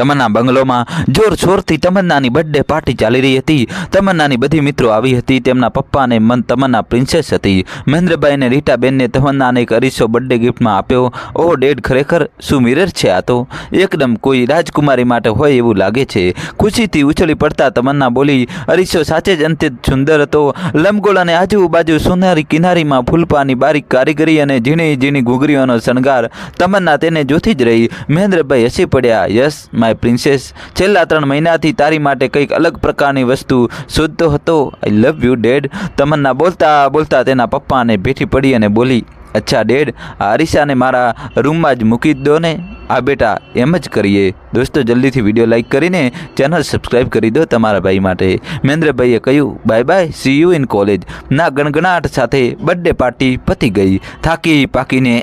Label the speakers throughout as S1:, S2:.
S1: તમન્ના બંગલોમાં જોરશોરથી તમન્નાની birthday party ચાલી રહી હતી। તમન્નાની બધી મિત્રો આવી હતી। તેમના પપ્પાને મન તમન્ના પ્રિન્સેસ હતી। મહેન્દ્રભાઈ અને રીટાબેનને તમન્નાને એક અરીસો બર્થડે ગિફ્ટમાં આપ્યો। ઓહ ડેડ, ખરેખર શું મિરર છે આ તો, એકદમ કોઈ રાજકુમારી માટે હોય એવું લાગે છે। ખુશીથી ઉછળી પડતા તમન્ના બોલી, અરીસો સાચે જ અત્યંત સુંદર હતો। લંબગોળ અને આજુબાજુ સોનારી કિનારીમાં ફૂલપાની બારીક કારીગરી અને ઝીણી ઝીણી ઘૂઘરીઓનો શણગાર। તમન્ના તેને જોતી જ રહી। મહેન્દ્રભાઈ હસી પડ્યા, યસ માય પ્રિન્સેસ, છેલ્લા 3 મહિનાથી તારી માટે કંઈક અલગ પ્રકારની વસ્તુ શોધતો હતો। આઈ લવ યુ ડેડ। તમન્ના બોલતા બોલતા તેના પપ્પાને ભેટી પડી અને બોલી, અચ્છા ડેડ, આ અરીસાને મારા રૂમમાં જ મૂકી દો ને। આ બેટા, એમ જ કરીએ। દોસ્તો, જલ્દીથી વિડીયો લાઇક કરીને ચેનલ સબસ્ક્રાઈબ કરી દો તમારા ભાઈ માટે। મહેન્દ્રભાઈએ કહ્યું, bye bye, C you in college ના ગણગણાટ સાથે બર્થડે પાર્ટી પતી ગઈ। થાકી પાકીને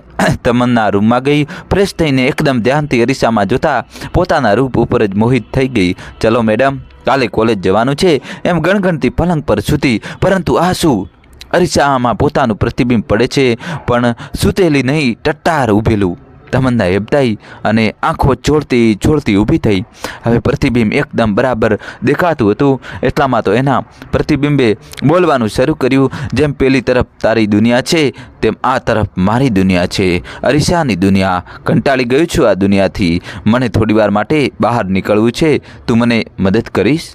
S1: તમન્ના રૂમમાં ગઈ। ફ્રેશ થઈને એકદમ ધ્યાનથી અરીસામાં જોતા પોતાના રૂપ ઉપર જ મોહિત થઈ ગઈ। ચલો મેડમ, કાલે કોલેજ જવાનું છે એમ ગણગણતી પલંગ પર સૂતી। પરંતુ આ શું, અરીસામાં પોતાનું પ્રતિબિંબ પડે છે, પણ સૂતેલી નહીં, ટટ્ટાર ઊભેલું। તમન્ના હેબતાઈ અને આંખો ચોળતી ઊભી થઈ। હવે પ્રતિબિંબ એકદમ બરાબર દેખાતું હતું। એટલામાં તો એના પ્રતિબિંબે બોલવાનું શરૂ કર્યું, જેમ પેલી તરફ તારી દુનિયા છે તેમ આ તરફ મારી દુનિયા છે, અરીસાની દુનિયા। કંટાળી ગયો છું આ દુનિયાથી, મને થોડીવાર માટે બહાર નીકળવું છે, તું મને મદદ કરીશ?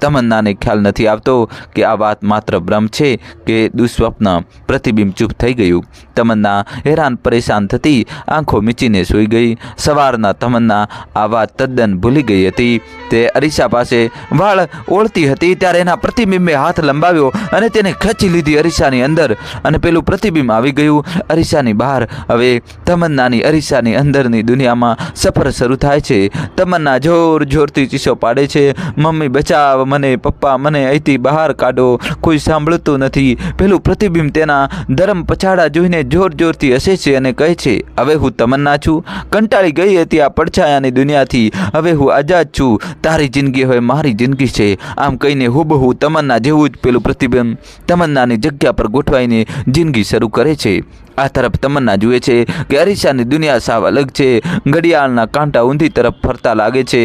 S1: તમન્નાને ખ્યાલ નથી આવતો કે આ વાત માત્ર ભ્રમ છે કે દુસ્વપ્ન। પ્રતિબિંબ ચૂપ થઈ ગયું। તમન્ના હેરાન પરેશાન થતી આંખો મીચીને સૂઈ ગઈ। સવારના તમન્ના આ વાત તદ્દન ભૂલી ગઈ હતી। તે અરીસા પાસે વાળ ઓળતી હતી ત્યારે એના પ્રતિબિંબે હાથ લંબાવ્યો અને તેને ખેંચી લીધી અરીસાની અંદર, અને પેલું પ્રતિબિંબ આવી ગયું અરીસાની બહાર। હવે તમન્નાની અરીસાની અંદરની દુનિયામાં સફર શરૂ થાય છે। તમન્ના જોર જોરથી ચીસો પાડે છે, મમ્મી બચાવ મને, પપ્પા મને અહીંથી બહાર કાઢો, કોઈ સાંભળતું નથી। પેલું પ્રતિબિંબ તેના ધર્મ પછાડા જોઈને જોર જોરથી હસે છે અને કહે છે, હવે હું તમન્ના છું, કંટાળી ગઈ હતી આ પડછાયાની દુનિયાથી, હવે હું આઝાદ છું, તારી જિંદગી હવે મારી જિંદગી છે। આમ કહીને હુબહુ તમન્ના જેવું જ પેલું પ્રતિબિંબ તમન્નાની જગ્યા પર ગોઠવાઈને જિંદગી શરૂ કરે છે। આ તરફ તમન્ના જુએ છે કે અરીસાની દુનિયા સાવ અલગ છે। ઘડિયાળના કાંટા ઊંધી તરફ ફરતા લાગે છે।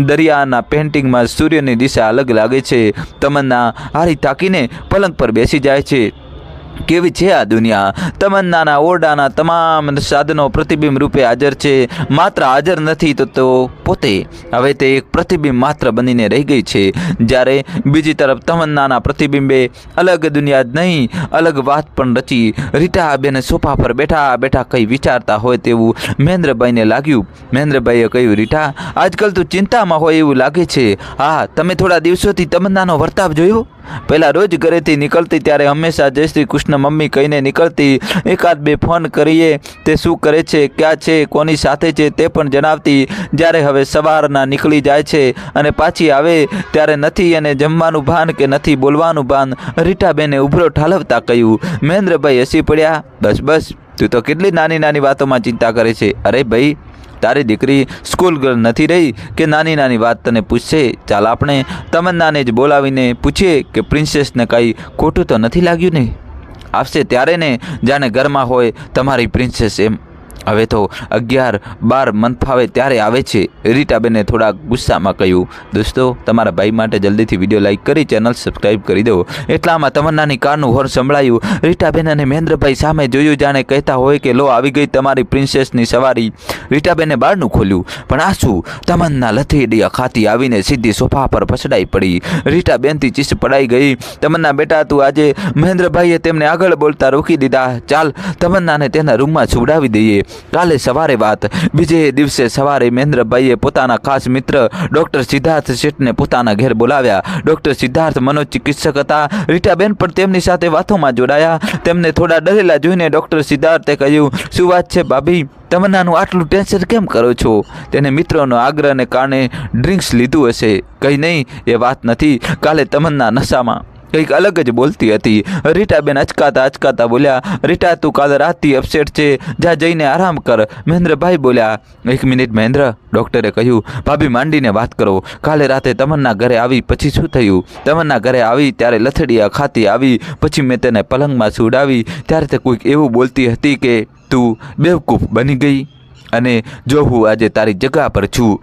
S1: દરિયાના પેન્ટિંગમાં સૂર્યની દિશા અલગ લાગે છે। તમન્ના હારી થાકીને પલંગ પર બેસી જાય છે। કેવી છે આ દુનિયા? તમન્નાના ઓરડાના તમામ સાધનો પ્રતિબિંબ રૂપે હાજર છે, માત્ર હાજર નથી તો પોતે। હવે તે એક પ્રતિબિંબ માત્ર બનીને રહી ગઈ છે। જ્યારે બીજી તરફ તમન્નાના પ્રતિબિંબે અલગ દુનિયા જ નહીં, અલગ વાત પણ રચી। રીટાબેન સોફા પર બેઠા બેઠા કંઈ વિચારતા હોય તેવું મહેન્દ્રભાઈને લાગ્યું। મહેન્દ્રભાઈએ કહ્યું, રીટા, આજકાલ તું ચિંતામાં હોય એવું લાગે છે। હા, તમે થોડા દિવસોથી તમન્નાનો વર્તાવ જોયો? પહેલાં રોજ ઘરેથી નીકળતી ત્યારે હંમેશા જય શ્રી કૃષ્ણ મમ્મી કહીને નીકળતી। 1-2 ફોન કરીએ તે શું કરે છે, ક્યાં છે, કોની સાથે છે તે પણ જણાવતી। જ્યારે હવે સવારના નીકળી જાય છે અને પાછી આવે ત્યારે નથી એને જમવાનું ભાન કે નથી બોલવાનું ભાન। રીટાબેને ઉભરો ઠાલવતા કહ્યું। મહેન્દ્રભાઈ હસી પડ્યા, બસ બસ, તું તો કેટલી નાની નાની વાતોમાં ચિંતા કરે છે। અરે ભાઈ, તારી દીકરી સ્કૂલ ગર્લ નથી રહી કે નાની નાની વાત તને પૂછશે। ચાલ આપણે તમન્નાને જ બોલાવીને પૂછીએ કે પ્રિન્સેસને કંઈ ખોટું તો નથી લાગ્યું ને? આવશે ત્યારે ને, જાણે ઘરમાં હોય તમારી પ્રિન્સેસ એમ। હવે તો 11-12 મન ફાવે ત્યારે આવે છે, રીટાબેને થોડા ગુસ્સામાં કહ્યું। દોસ્તો, તમારા ભાઈ માટે જલ્દીથી વિડીયો લાઇક કરી ચેનલ સબસ્ક્રાઈબ કરી દો। એટલામાં તમન્નાની કારનું હોર્ન સંભળાયું। રીટાબેન અને મહેન્દ્રભાઈ સામે જોયું, જાણે કહેતા હોય કે લો આવી ગઈ તમારી પ્રિન્સેસની સવારી। રીટાબેને બારણું ખોલ્યું, પણ આ શું? તમન્ના લથેડી ખાતી આવીને સીધી સોફા પર ફસડાઈ પડી। રીટાબેનથી ચીસ પડાઈ ગઈ। તમન્ના બેટા, તું આજે, મહેન્દ્રભાઈએ તેમને આગળ બોલતા રોકી દીધા। ચાલ તમન્નાને તેના રૂમમાં સુવડાવી દઈએ, કાલે સવારે વાત। બીજે દિવસે સવારે મહેન્દ્રભાઈએ પોતાના ખાસ મિત્ર ડૉક્ટર સિદ્ધાર્થ શેઠને પોતાના ઘેર બોલાવ્યા। ડૉક્ટર સિદ્ધાર્થ મનોચિકિત્સક હતા। રીટાબેન પણ તેમની સાથે વાતોમાં જોડાયા। તેમને થોડા ડરેલા જોઈને ડૉક્ટર સિદ્ધાર્થે કહ્યું, શું વાત છે ભાભી, તમન્નાનું આટલું ટેન્શન કેમ કરો છો? તેને મિત્રોનો આગ્રહને કારણે ડ્રિંક્સ લીધું હશે। કંઈ નહીં, એ વાત નથી, કાલે તમન્ના નશામાં કંઈક અલગ જ બોલતી હતી। રીટાબેન અચકાતા બોલ્યા, રીટા, તું કાલે રાતથી અપસેટ છે, જા જઈને આરામ કર। મહેન્દ્રભાઈ બોલ્યા, 1 મિનિટ મહેન્દ્ર, ડૉક્ટરે કહ્યું, ભાભી માંડીને વાત કરો, કાલે રાતે તમન્ના ઘરે આવી પછી શું થયું? તમન્ના ઘરે આવી ત્યારે લથડીયા ખાતી આવી, પછી મેં તેને પલંગમાં સુવડાવી ત્યારે તે કોઈક એવું બોલતી હતી કે તું બેવકૂફ બની ગઈ, અને જો હું આજે તારી જગ્યા પર છું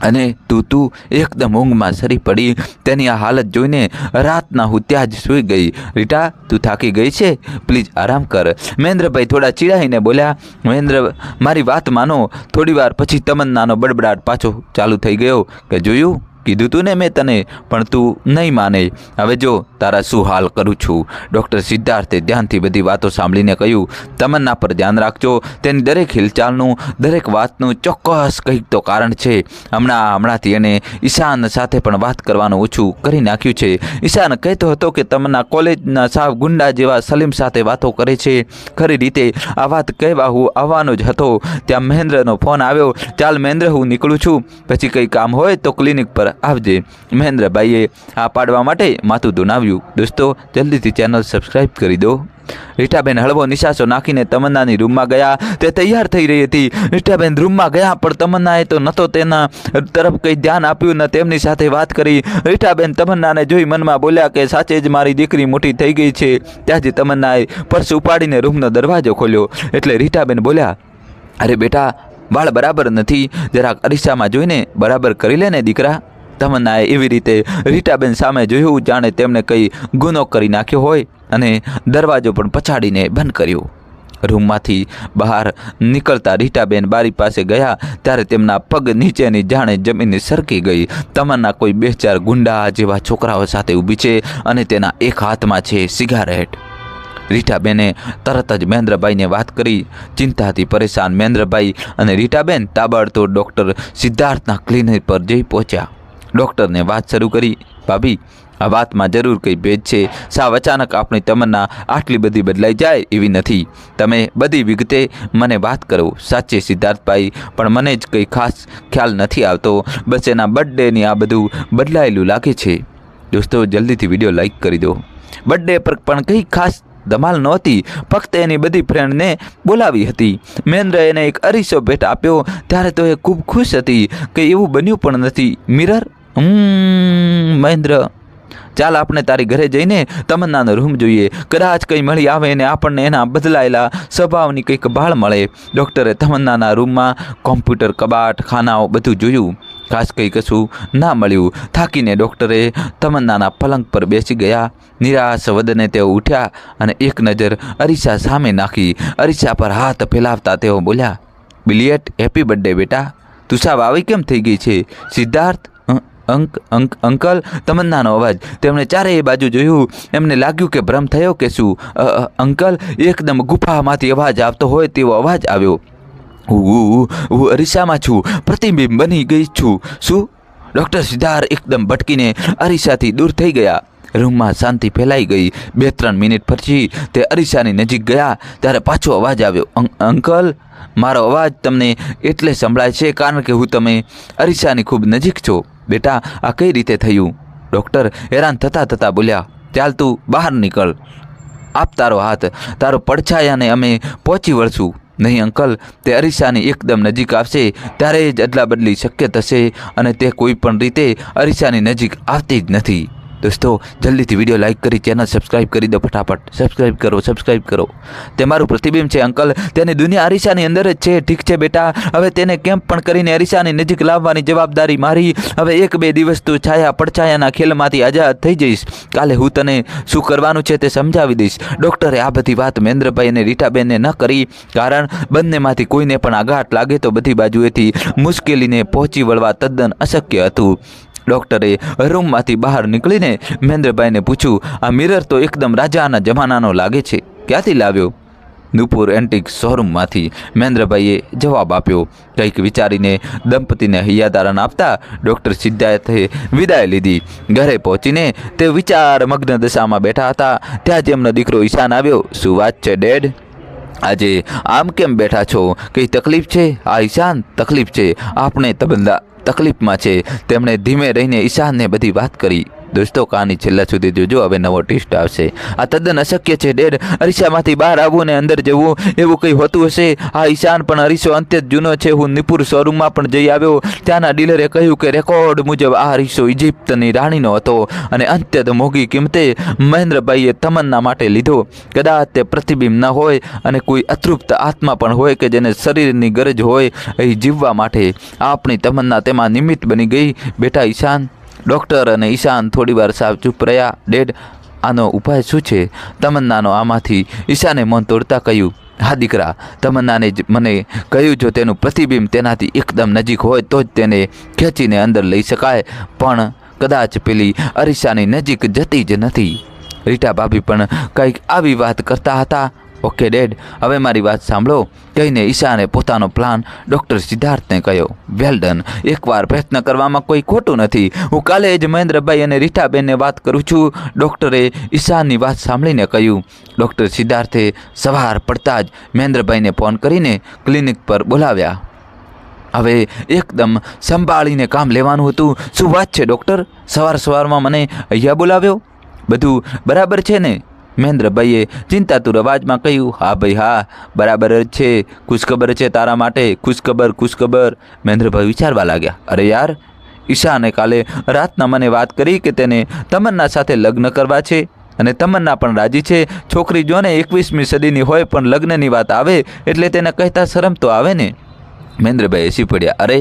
S1: અને તું એકદમ ઊંઘમાં સરી પડી. તેની આ હાલત જોઈને રાતના હું ત્યાં જ સૂઈ ગઈ. રીટા, તું થાકી ગઈ છે, પ્લીઝ આરામ કર. મહેન્દ્રભાઈ થોડા ચીડાઈને બોલ્યા. મહેન્દ્ર, મારી વાત માનો. થોડી વાર પછી તમન્નાનો બડબડાટ પાછો ચાલુ થઈ ગયો કે જોયું, કીધું તું ને મેં તને, પણ તું નહીં માને. હવે જો તારા શું હાલ કરું છું. ડૉક્ટર સિદ્ધાર્થે ધ્યાનથી બધી વાતો સાંભળીને કહ્યું, તમન્ના પર ધ્યાન રાખજો. તેની દરેક હિલચાલનું, દરેક વાતનું ચોક્કસ કંઈક તો કારણ છે. હમણાંથી એને ઈશાન સાથે પણ વાત કરવાનું ઓછું કરી નાખ્યું છે. ઈશાન કહેતો હતો કે તમન્ના કોલેજના સાવ ગુંડા જેવા સલીમ સાથે વાતો કરે છે. ખરી રીતે આ વાત કહેવા હું આવવાનો જ હતો, ત્યાં મહેન્દ્રનો ફોન આવ્યો. ચાલ મહેન્દ્ર, હું નીકળું છું, પછી કંઈ કામ હોય તો ક્લિનિક પર આવજે. મહેન્દ્રભાઈએ આ પાડવા માટે માથું ધુનાવ્યું. દોસ્તો, જલ્દીથી ચેનલ સબસ્ક્રાઇબ કરી દો. રીટાબેન હળવો નિશાસો નાખીને તમન્નાની રૂમમાં ગયા. તે તૈયાર થઈ રહી હતી. રીટાબેન રૂમમાં ગયા, પણ તમન્નાએ તો ન તો તેના તરફ કંઈ ધ્યાન આપ્યું, ન તેમની સાથે વાત કરી. રીટાબેન તમન્નાને જોઈ મનમાં બોલ્યા કે સાચે જ મારી દીકરી મોટી થઈ ગઈ છે. ત્યાં જ તમન્નાએ પર્સ ઉપાડીને રૂમનો દરવાજો ખોલ્યો. એટલે રીટાબેન બોલ્યા, અરે બેટા, વાળ બરાબર નથી, જરાક અરીસામાં જોઈને બરાબર કરી લે ને દીકરા. તમન્નાએ એવી રીતે રીટાબેન સામે જોયું જાણે તેમણે કંઈ ગુનો કરી નાખ્યો હોય, અને દરવાજો પણ પછાડીને બંધ કર્યો. રૂમમાંથી બહાર નીકળતા રીટાબેન બારી પાસે ગયા ત્યારે તેમના પગ નીચેની જાણે જમીન સરકી ગઈ. તમન્ના કોઈ 2-4 ગુંડા જેવા છોકરાઓ સાથે ઊભી છે અને તેના એક હાથમાં છે સિગારેટ. રીટાબેને તરત જ મહેન્દ્રભાઈને વાત કરી. ચિંતાથી પરેશાન મહેન્દ્રભાઈ અને રીટાબેન તાબડતોડ ડૉક્ટર સિદ્ધાર્થના ક્લિનિક પર જઈ પહોંચ્યા. ડૉક્ટરને વાત શરૂ કરી. ભાભી, આ વાતમાં જરૂર કંઈ ભેદ છે. સાવ અચાનક આપણી તમન્ના આટલી બધી બદલાઈ જાય એવી નથી. તમે બધી વિગતે મને વાત કરો. સાચે સિદ્ધાર્થભાઈ, પણ મને જ કંઈ ખાસ ખ્યાલ નથી આવતો. બસ એના બર્થડેની આ બધું બદલાયેલું લાગે છે. દોસ્તો, જલ્દીથી વિડીયો લાઈક કરી દો. બર્થડે પર પણ કંઈ ખાસ ધમાલ નહોતી, ફક્ત એની બધી ફ્રેન્ડને બોલાવી હતી. મહેન્દ્ર એને એક અરીસો ભેટ આપ્યો ત્યારે તો એ ખૂબ ખુશ હતી. કંઈ એવું બન્યું પણ નથી. મિરર, મહેન્દ્ર, ચાલ આપણે તારી ઘરે જઈને તમન્નાનો રૂમ જોઈએ. કદાચ કંઈ મળી આવે ને આપણને એના બદલાયેલા સ્વભાવની કંઈક ભાળ મળે. ડૉક્ટરે તમન્નાના રૂમમાં કોમ્પ્યુટર, કબાટ, ખાનાઓ બધું જોયું. ખાસ કંઈ કશું ના મળ્યું. થાકીને ડૉક્ટરે તમન્નાના પલંગ પર બેસી ગયા. નિરાશ વદને તેઓ ઉઠ્યા અને એક નજર અરીસા સામે નાખી. અરીસા પર હાથ ફેલાવતા તેઓ બોલ્યા, બિલિયટ, હેપી બર્થડે બેટા. તું સાવ આવી કેમ થઈ ગઈ છે? સિદ્ધાર્થ, અંકલ. તમન્નાનો અવાજ. તેમણે ચારેય બાજુ જોયું. એમને લાગ્યું કે ભ્રમ થયો કે શું. અંકલ. એકદમ ગુફામાંથી અવાજ આવતો હોય તેવો અવાજ આવ્યો. હું અરીસામાં છું, પ્રતિબિંબ બની ગઈ છું. શું? ડૉક્ટર સિદ્ધાર્થ એકદમ ભટકીને અરીસાથી દૂર થઈ ગયા. રૂમમાં શાંતિ ફેલાઈ ગઈ. 2-3 મિનિટ પછી તે અરીસાની નજીક ગયા ત્યારે પાછો અવાજ આવ્યો. અંકલ, મારો અવાજ તમને એટલે સંભળાય છે કારણ કે તમે અરીસાની ખૂબ નજીક છો. બેટા, આ કઈ રીતે થયું? ડૉક્ટર હેરાન થતાં બોલ્યા, ચાલ તું બહાર નીકળ. આપ તારો હાથ. તારો પડછાયાને અમે પહોંચી વળશું. નહીં અંકલ, તે અરીસાની એકદમ નજીક આવશે ત્યારે જ અદલાબદલી શક્ય થશે, અને તે કોઈ પણ રીતે અરીસાની નજીક આવતી જ નથી. દોસ્તો, જલ્દીથી વિડીયો લાઈક કરી ચેનલ સબસ્ક્રાઇબ કરી દો. ફટાફટ સબસ્ક્રાઇબ કરો. તે મારું પ્રતિબિંબ છે અંકલ. તેની દુનિયા અરીસાની અંદર જ છે. ઠીક છે બેટા, હવે તેને કેમ પણ કરીને અરીસાની નજીક લાવવાની જવાબદારી મારી. હવે 1-2 દિવસ તું છાયા પડછાયાના ખેલમાંથી આઝાદ થઈ જઈશ. કાલે હું તને શું કરવાનું છે તે સમજાવી દઈશ. ડૉક્ટરે આ બધી વાત મહેન્દ્રભાઈ અને રીટાબેનને ન કરી, કારણ બંનેમાંથી કોઈને પણ આઘાત લાગે તો બધી બાજુએથી મુશ્કેલીને પહોંચી વળવા તદ્દન અશક્ય હતું. ડૉક્ટરે રૂમમાંથી બહાર નીકળીને મહેન્દ્રભાઈને પૂછ્યું, આ મિરર તો એકદમ રાજાના જમાનાનો લાગે છે, ક્યાંથી લાવ્યો? નુપુર એન્ટિક શોરૂમમાંથી, મહેન્દ્રભાઈએ જવાબ આપ્યો. કંઈક વિચારીને દંપતીને હૈયાદારણ આપતા ડૉક્ટર સિદ્ધાર્થે વિદાય લીધી. ઘરે પહોંચીને તે વિચારમગ્ન દશામાં બેઠા હતા. ત્યાં જ એમનો દીકરો ઈશાન આવ્યો. શું વાત છે ડેડ? આજે આમ કેમ બેઠા છો? કંઈ તકલીફ છે? આ ઈશાન, તકલીફ છે. આપણે તબંદા તકલીફમાં છે. તેમણે ધીમે રહીને ઈશાનને બધી વાત કરી. દોસ્તો કહાની છેલ્લા સુધી જોજો, હવે નવો ટ્વિસ્ટ આવશે. આ તદ્દન અશક્ય છે ડેડ. અરીસામાંથી બહાર આવવું ને અંદર જવું એવું કંઈ હોતું હશે. આ ઈશાન પણ અરીસો અંત્ય જૂનો છે. હું નિપુર શોરૂમમાં પણ જઈ આવ્યો. ત્યાંના ડીલરે કહ્યું કે રેકોર્ડ મુજબ આ અરીસો ઇજિપ્તની રાણીનો હતો અને અત્યંત મોંઘી કિંમતે મહેન્દ્રભાઈએ તમન્ના માટે લીધો. કદાચ તે પ્રતિબિંબ ન હોય અને કોઈ અતૃપ્ત આત્મા પણ હોય કે જેને શરીરની ગરજ હોય અહીં જીવવા માટે. આપણી તમન્ના તેમાં નિમિત્ત બની ગઈ. બેટા ઈશાન. ડૉક્ટર અને ઈશાન થોડીવાર સાવ ચૂપ રહ્યા. ડેડ, આનો ઉપાય શું છે? તમન્નાનો આમાંથી ઈશાને મન તોડતા કહ્યું, હા દીકરા, તમન્નાને જ મને કહ્યું જો તેનું પ્રતિબિંબ તેનાથી એકદમ નજીક હોય તો જ તેને ખેંચીને અંદર લઈ શકાય, પણ કદાચ પેલી અરીસાની નજીક જતી જ નથી. રીટા ભાભી પણ કંઈક આવી વાત કરતા હતા. ઓકે ડેડ, હવે મારી વાત સાંભળો, કહીને ઈશાને પોતાનો પ્લાન ડૉક્ટર સિદ્ધાર્થને કહ્યો. Well done. એકવાર પ્રયત્ન કરવામાં કોઈ ખોટું નથી. હું કાલે જ મહેન્દ્રભાઈ અને રીટાબેનને વાત કરું છું. ડૉક્ટરે ઈશાનની વાત સાંભળીને કહ્યું. ડૉક્ટર સિદ્ધાર્થે સવાર પડતા જ મહેન્દ્રભાઈને ફોન કરીને ક્લિનિક પર બોલાવ્યા. હવે એકદમ સંભાળીને કામ લેવાનું હતું. શું વાત છે ડૉક્ટર? સવારમાં મને અહીંયા બોલાવ્યો? બધું બરાબર છે ને? મહેન્દ્રભાઈએ ચિંતાતુર અવાજમાં કહ્યું. હા ભાઈ હા, બરાબર જ છે. ખુશખબર છે તારા માટે. ખુશખબર. મહેન્દ્રભાઈ વિચારવા લાગ્યા. અરે યાર, ઈશાને કાલે રાતના મને વાત કરી કે તેને તમન્ના સાથે લગ્ન કરવા છે અને તમન્ના પણ રાજી છે. છોકરી જો ને 21મી સદીની હોય પણ લગ્નની વાત આવે એટલે તેને કહેતા શરમ તો આવે ને. મહેન્દ્રભાઈ હસી પડ્યા. અરે,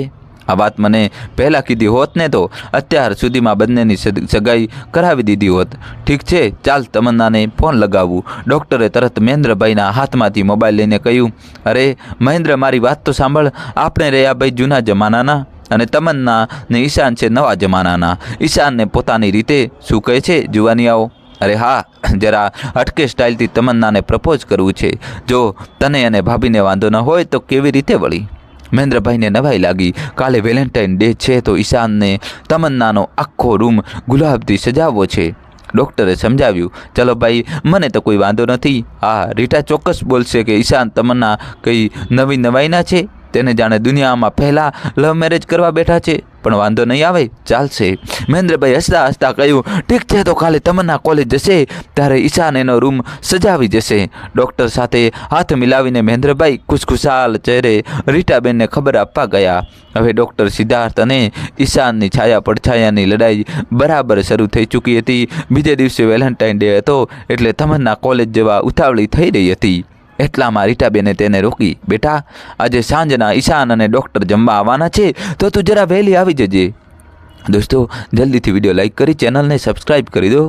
S1: આ વાત મને પહેલાં કીધી હોત ને તો અત્યાર સુધીમાં બંનેની સગાઈ કરાવી દીધી હોત. ઠીક છે, ચાલ તમન્નાને ફોન લગાવવું. ડૉક્ટરે તરત મહેન્દ્રભાઈના હાથમાંથી મોબાઈલ લઈને કહ્યું. અરે મહેન્દ્ર, મારી વાત તો સાંભળ. આપણે રહ્યા ભાઈ જૂના જમાનાના અને તમન્ના ને ઈશાન છે નવા જમાનાના. ઈશાનને પોતાની રીતે શું કહે છે જુવાનિયાઓ? અરે હા, જરા હટકે સ્ટાઇલથી તમન્નાને પ્રપોઝ કરવું છે. જો તને અને ભાભીને વાંધો ન હોય તો કેવી રીતે વળી? મહેન્દ્રભાઈને નવાઈ લાગી. કાલે વેલેન્ટાઇન ડે છે તો ઈશાનને તમન્નાનો આખો રૂમ ગુલાબથી સજાવવો છે. ડૉક્ટરે સમજાવ્યું. ચલો ભાઈ, મને તો કોઈ વાંધો નથી. હા, રીટા ચોક્કસ બોલશે કે ઈશાન તમન્ના કંઈ નવાઈના છે. તેને જાણે દુનિયામાં પહેલાં લવ મેરેજ કરવા બેઠા છે. પણ વાંધો નહીં આવે, ચાલશે. મહેન્દ્રભાઈ હસતા કહ્યું. ઠીક છે, તો કાલે તમન્ના કોલેજ જશે ત્યારે ઈશાન એનો રૂમ સજાવી જશે. ડૉક્ટર સાથે હાથ મિલાવીને મહેન્દ્રભાઈ ખુશખુશાલ ચહેરે રીટાબેનને ખબર આપવા ગયા. હવે ડૉક્ટર સિદ્ધાર્થ અને ઈશાનની છાયા પડછાયાની લડાઈ બરાબર શરૂ થઈ ચૂકી હતી. બીજે દિવસે વેલેન્ટાઇન ડે હતો એટલે તમન્ના કોલેજ જવા ઉતાવળી થઈ રહી હતી. એટલામાં રીટાબેને તેને રોકી. બેટા, આજે સાંજના ઈશાન અને ડૉક્ટર જમવા આવવાના છે તો તું જરા વહેલી આવી જજે. દોસ્તો, જલ્દીથી વિડીયો લાઈક કરી ચેનલને સબસ્ક્રાઈબ કરી દો.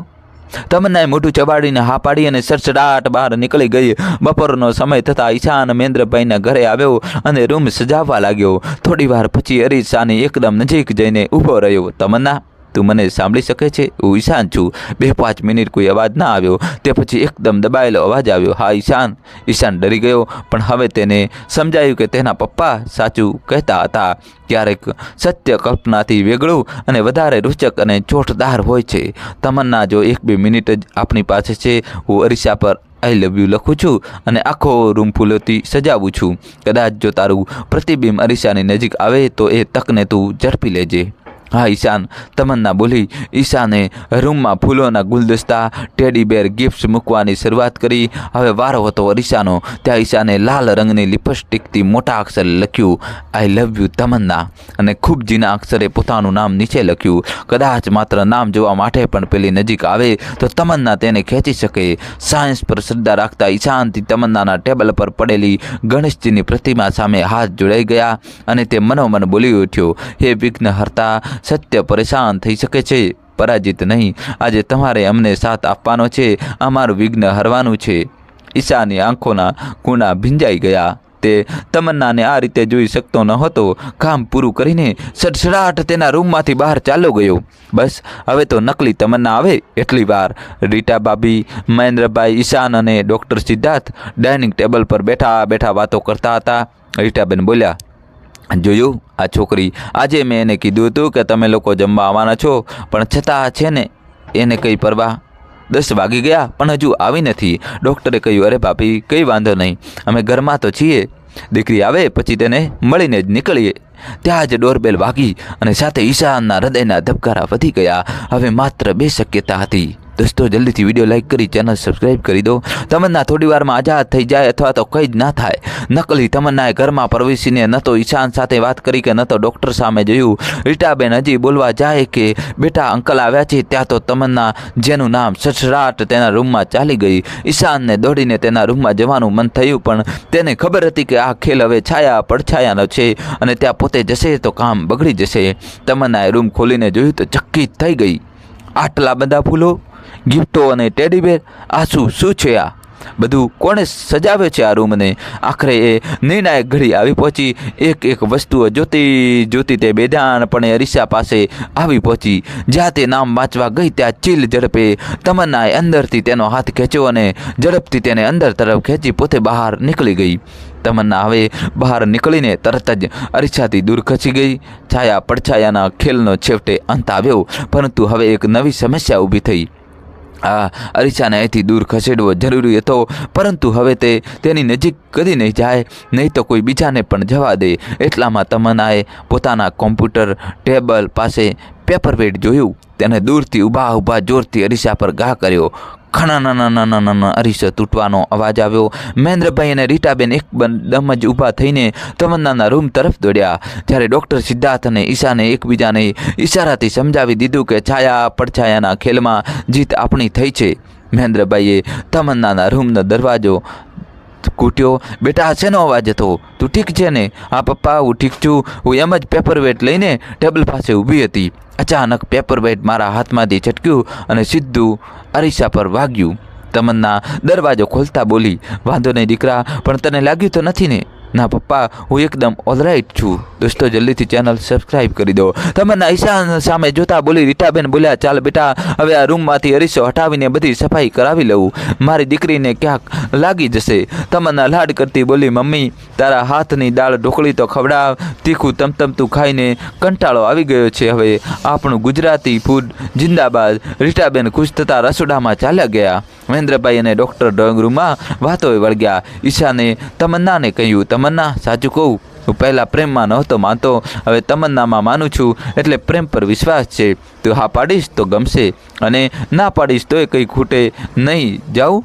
S1: તમન્નાએ મોઢું ચબાડીને હા પાડી અને સડસડાટ બહાર નીકળી ગઈ. બપોરનો સમય થતાં ઈશાન મહેન્દ્રભાઈના ઘરે આવ્યો અને રૂમ સજાવવા લાગ્યો. થોડી વાર પછી અરીસાની એકદમ નજીક જઈને ઊભો રહ્યો. તમન્ના, તું મને સાંભળી શકે છે? હું ઈશાન છું. 2-5 મિનિટ કોઈ અવાજ ના આવ્યો. તે પછી એકદમ દબાયેલો અવાજ આવ્યો. હા ઈશાન. ઈશાન ડરી ગયો, પણ હવે તેને સમજાયું કે તેના પપ્પા સાચું કહેતા હતા. ક્યારેક સત્ય કલ્પનાથી વેગળું અને વધારે રૂચક અને ચોટદાર હોય છે. તમન્ના, જો 1-2 મિનિટ જ આપણી પાસે છે. હું અરીસા પર આઈ લવ યુ લખું છું અને આખો રૂમ ફૂલોથી સજાવું છું. કદાચ જો તારું પ્રતિબિંબ અરીસાની નજીક આવે તો એ તકને તું ઝડપી લેજે. હા ઈશાન, તમન્ના બોલી. ઈશાને રૂમમાં ફૂલોના ગુલદસ્તા, ટેડી બેર, ગિફ્ટ્સ મૂકવાની શરૂઆત કરી. હવે વારો હતો અરીસાનો. ત્યાં ઈશાને લાલ રંગની લિપસ્ટિકથી મોટા અક્ષરે લખ્યું આઈ લવ યુ તમન્ના અને ખૂબ ઝીણા અક્ષરે પોતાનું નામ નીચે લખ્યું. કદાચ માત્ર નામ જોવા માટે પણ પેલી નજીક આવે તો તમન્ના તેને ખેંચી શકે. સાયન્સ પર શ્રદ્ધા રાખતા ઈશાનથી તમન્નાના ટેબલ પર પડેલી ગણેશજીની પ્રતિમા સામે હાથ જોડાઈ ગયા અને તે મનોમન બોલી ઉઠ્યો. હે વિઘ્નહર્તા, સત્ય પરેશાન થઈ શકે છે, પરાજિત નહીં. આજે તમારે અમને સાથ આપવાનો છે. અમારું વિઘ્ન હરવાનું છે. ઈશાની આંખોના કૂણા ભીંજાઈ ગયા. તે તમન્નાને આ રીતે જોઈ શકતો ન હતો. કામ પૂરું કરીને સડસડાટ તેના રૂમમાંથી બહાર ચાલ્યો ગયો. બસ હવે તો નકલી તમન્ના આવે એટલી વાર. રીટા ભાભી, મહેન્દ્રભાઈ, ઈશાન અને ડૉક્ટર સિદ્ધાર્થ ડાઇનિંગ ટેબલ પર બેઠા વાતો કરતા હતા. રીટાબેન બોલ્યા. જોયું આ છોકરી? આજે મેં એને કીધું હતું કે તમે લોકો જમવા આવવાના છો, પણ છતાં છે ને એને કંઈ પરવા. 10 વાગી ગયા પણ હજુ આવી નથી. ડૉક્ટરે કહ્યું. અરે ભાભી, કંઈ વાંધો નહીં, અમે ઘરમાં તો છીએ. દીકરી આવે પછી તેને મળીને જ નીકળીએ. ત્યાં જ ડોરબેલ વાગી અને સાથે ઈશાનના હૃદયના ધબકારા વધી ગયા. હવે માત્ર 2 શક્યતા હતી. દોસ્તો જલ્દીથી વિડીયો લાઇક કરી ચેનલ સબસ્ક્રાઈબ કરી દો. તમન્ના થોડી વારમાં આઝાદ થઈ જાય અથવા તો કંઈ જ ના થાય. નકલી તમન્નાએ ઘરમાં પ્રવેશીને ન તો ઈશાન સાથે વાત કરી કે ન તો ડૉક્ટર સામે જોયું. રીટાબેન હજી બોલવા જાય કે બેટા અંકલ આવ્યા છે ત્યાં તો તમન્ના જેનું નામ સસરાટ તેના રૂમમાં ચાલી ગઈ. ઈશાનને દોડીને તેના રૂમમાં જવાનું મન થયું પણ તેને ખબર હતી કે આ ખેલ હવે છાયા પડછાયાનો છે અને ત્યાં પોતે જશે તો કામ બગડી જશે. તમન્નાએ રૂમ ખોલીને જોયું તો ચકિત થઈ ગઈ. આટલા બધા ફૂલો, ગિફ્ટો અને ટેડીબેર, આ શું છે? આ બધું કોણે સજાવ્યો છે આ રૂમને? આખરે એ નિર્ણાયક ઘડી આવી પહોંચી. એક વસ્તુઓ જોતી તે બેજાનપણે અરીસા પાસે આવી પહોંચી. જ્યાં તે નામ વાંચવા ગઈ ત્યાં ચીલ ઝડપે તમન્નાએ અંદરથી તેનો હાથ ખેંચ્યો અને ઝડપથી તેને અંદર તરફ ખેંચી પોતે બહાર નીકળી ગઈ. તમન્ના હવે બહાર નીકળીને તરત જ અરીસાથી દૂર ખસી ગઈ. છાયા પડછાયાના ખેલનો છેવટે અંત આવ્યો, પરંતુ હવે એક નવી સમસ્યા ઊભી થઈ. અરીસાને અહીંથી દૂર ખસેડવો જરૂરી હતો, પરંતુ હવે તે તેની નજીક કદી નહીં જાય, નહીં તો કોઈ બીજાને પણ જવા દે. એટલામાં તમન્નાએ પોતાના કોમ્પ્યુટર ટેબલ પાસે પેપરવેટ જોયું. તેને દૂરથી ઊભા જોરથી અરીસા પર ઘા કર્યો. ખણાના અરીસો તૂટવાનો અવાજ આવ્યો. મહેન્દ્રભાઈ અને રીટાબેન એકદમ જ ઊભા થઈને તમન્નાના રૂમ તરફ દોડ્યા. જ્યારે ડૉક્ટર સિદ્ધાર્થ અને ઈશાને એકબીજાને ઈશારાથી સમજાવી દીધું કે છાયા પડછાયાના ખેલમાં જીત આપણી થઈ છે. મહેન્દ્રભાઈએ તમન્નાના રૂમનો દરવાજો કૂટ્યો. બેટા શેનો અવાજ હતો? તું ઠીક છે ને? હા પપ્પા, હું ઠીક છું. હું એમ જ પેપરવેટ લઈને ટેબલ પાસે ઊભી હતી. અચાનક પેપરવેટ મારા હાથમાંથી છટક્યું અને સીધું અરીસા પર વાગ્યું. તમન્ના દરવાજો ખોલતા બોલી, વાંધો નહીં દીકરા, પણ તને લાગ્યું તો નથી ને? ના પપ્પા, હું એકદમ ઓલરાઈટ છું. દોસ્તો જલ્દીથી ચેનલ સબસ્ક્રાઈબ કરી દો. તમન્ના ઈશાન સામે જોતા બોલી. રીટાબેન બોલ્યા, ચાલ બેટા, હવે આ રૂમમાંથી અરીસો હટાવીને બધી સફાઈ કરાવી લઉં. મારી દીકરીને ક્યાંક લાગી જશે. તમન્ના લાડ કરતી બોલી, મમ્મી તારા હાથની દાળ ઢોકળી તો ખવડાવ. તીખું તમતમતું ખાઈને કંટાળો આવી ગયો છે. હવે આપણું ગુજરાતી ફૂડ જિંદાબાદ. રીટાબેન ખુશ થતા રસોડામાં ચાલ્યા ગયા. મહેન્દ્રભાઈ અને ડૉક્ટર ડ્રોઈંગ રૂમમાં વાતોએ વળગ્યા. ઈશાને તમન્નાને કહ્યું, તમન્ના સાચું કહું, હું પહેલાં પ્રેમમાં નહોતો માનતો, હવે તમન્નામાં માનું છું. એટલે પ્રેમ પર વિશ્વાસ છે. તું હા પાડીશ તો ગમશે અને ના પાડીશ તોય કંઈ ખૂટે નહીં. જાઉં?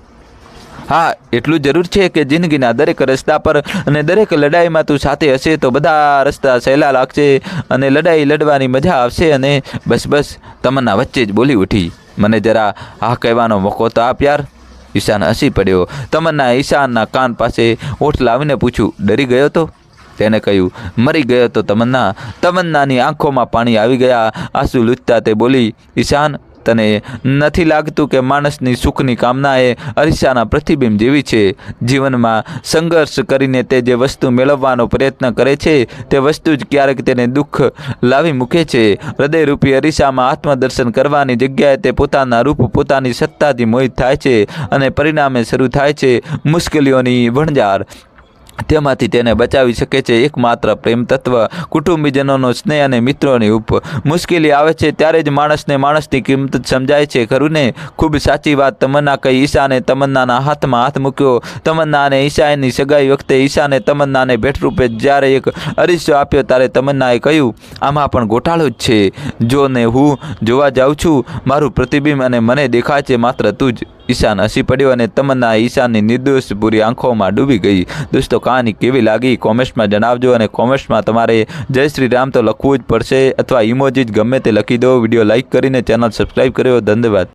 S1: હા, એટલું જરૂર છે કે જિંદગીના દરેક રસ્તા પર અને દરેક લડાઈમાં તું સાથે હશે તો બધા રસ્તા સહેલા લાગશે અને લડાઈ લડવાની મજા આવશે. અને બસ તમન્ના વચ્ચે જ બોલી ઉઠી, મને જરા હા કહેવાનો મોકો તો આપ યાર. ઈશાન હસી પડ્યો. તમન્ના ઈશાનના કાન પાસે ઓઠ લાવીને પૂછ્યું, ડરી ગયો તો? તેને કહ્યું, મરી ગયો તો તમન્ના. તમન્નાની આંખોમાં પાણી આવી ગયા. આંસુ લૂછતા તે બોલી, ઈશાન તને નથી લાગતું કે માણસની સુખની કામના એ અરીસાના પ્રતિબિંબ જેવી છે? જીવનમાં સંઘર્ષ કરીને તે જે વસ્તુ મેળવવાનો પ્રયત્ન કરે છે તે વસ્તુ જ ક્યારેક તેને દુઃખ લાવી મૂકે છે. હૃદયરૂપી અરીસામાં આત્મદર્શન કરવાની જગ્યાએ તે પોતાના રૂપ, પોતાની સત્તાથી મોહિત થાય છે અને પરિણામે શરૂ થાય છે મુશ્કેલીઓની વણઝાર. તેમાંથી તેને બચાવી શકે છે એકમાત્ર પ્રેમ તત્વ, કુટુંબીજનોનો સ્નેહ અને મિત્રોની હૂંફ. મુશ્કેલી આવે છે ત્યારે જ માણસને માણસની કિંમત સમજાય છે, ખરું ને? ખૂબ સાચી વાત તમન્ના કહી. ઈશાને તમન્નાના હાથમાં હાથ મૂક્યો. તમન્ના અને ઈશાની સગાઈ વખતે ઈશાને તમન્નાને ભેટરૂપે જ્યારે એક અરીસો આપ્યો ત્યારે તમન્નાએ કહ્યું, આમાં પણ ગોટાળો જ છે. જો ને હું જોવા જાઉં છું મારું પ્રતિબિંબ અને મને દેખાય છે માત્ર તું જ. ઈશાન હસી પડ્યો અને તમન્ના ઈશાનની નિર્દોષ પૂરી આંખોમાં ડૂબી ગઈ. દોસ્તો કહાની કેવી લાગી કોમેન્ટ્સમાં જણાવજો અને કોમેન્ટ્સમાં તમારે જય શ્રી રામ તો લખવું જ પડશે અથવા ઇમોજી ગમે તે લખી દો. વિડીયો લાઇક કરીને ચેનલ સબસ્ક્રાઈબ કર્યો. ધન્યવાદ.